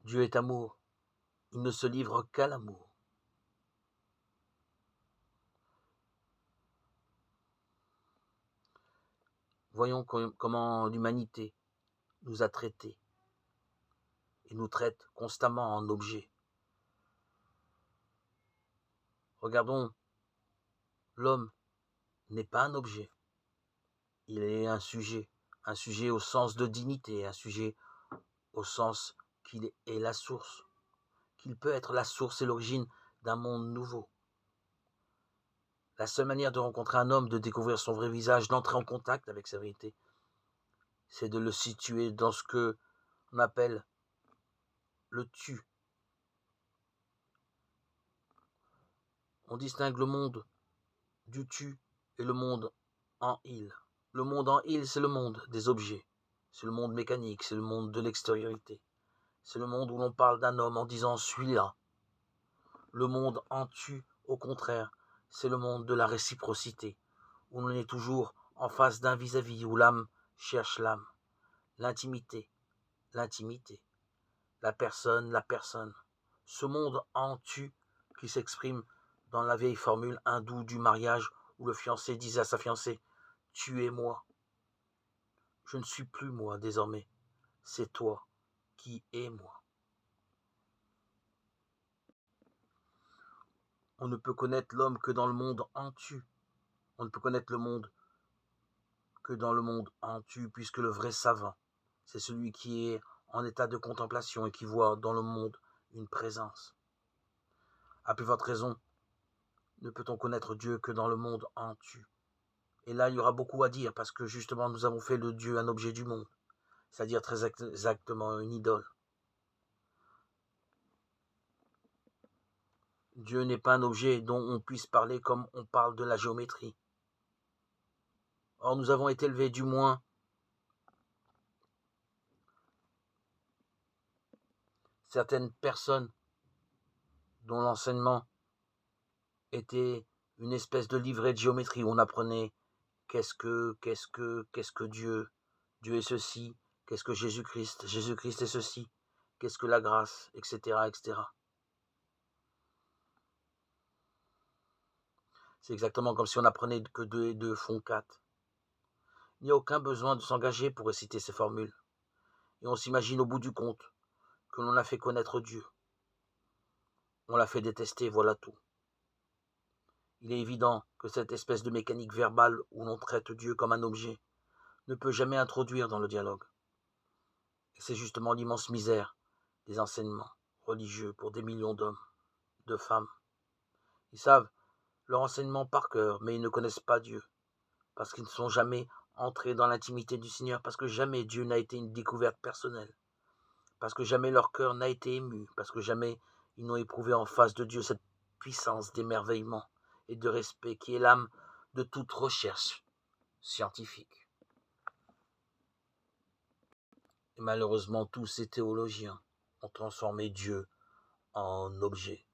Dieu est amour, il ne se livre qu'à l'amour. Voyons comment l'humanité nous a traités et nous traite constamment en objet. Regardons, l'homme n'est pas un objet, il est un sujet au sens de dignité, un sujet au sens qu'il est la source, qu'il peut être la source et l'origine d'un monde nouveau. La seule manière de rencontrer un homme, de découvrir son vrai visage, d'entrer en contact avec sa vérité, c'est de le situer dans ce que on appelle le tu. On distingue le monde du tu et le monde en il. Le monde en il, c'est le monde des objets, c'est le monde mécanique, c'est le monde de l'extériorité. C'est le monde où l'on parle d'un homme en disant « celui-là ». Le monde en tu, au contraire, c'est le monde de la réciprocité, où l'on est toujours en face d'un vis-à-vis, où l'âme cherche l'âme, l'intimité, la personne. Ce monde en tu qui s'exprime dans la vieille formule hindoue du mariage où le fiancé disait à sa fiancée « tu es moi ». Je ne suis plus moi désormais, c'est toi qui es moi. On ne peut connaître l'homme que dans le monde en tu. On ne peut connaître le monde que dans le monde en tu, puisque le vrai savant, c'est celui qui est en état de contemplation et qui voit dans le monde une présence. À plus forte raison, ne peut-on connaître Dieu que dans le monde en tu. Et là, il y aura beaucoup à dire, parce que justement, nous avons fait de Dieu un objet du monde, c'est-à-dire très exactement une idole. Dieu n'est pas un objet dont on puisse parler comme on parle de la géométrie. Or, nous avons été élevés, du moins, certaines personnes dont l'enseignement était une espèce de livret de géométrie où on apprenait qu'est-ce que Dieu, Dieu est ceci, qu'est-ce que Jésus-Christ, Jésus-Christ est ceci, qu'est-ce que la grâce, etc., etc. C'est exactement comme si on apprenait que 2 et 2 font 4. Il n'y a aucun besoin de s'engager pour réciter ces formules. Et on s'imagine au bout du compte que l'on a fait connaître Dieu. On l'a fait détester, voilà tout. Il est évident que cette espèce de mécanique verbale où l'on traite Dieu comme un objet ne peut jamais introduire dans le dialogue. Et c'est justement l'immense misère des enseignements religieux pour des millions d'hommes, de femmes. Ils savent leur enseignement par cœur, mais ils ne connaissent pas Dieu, parce qu'ils ne sont jamais entrés dans l'intimité du Seigneur, parce que jamais Dieu n'a été une découverte personnelle, parce que jamais leur cœur n'a été ému, parce que jamais ils n'ont éprouvé en face de Dieu cette puissance d'émerveillement et de respect qui est l'âme de toute recherche scientifique. Et malheureusement, tous ces théologiens ont transformé Dieu en objet.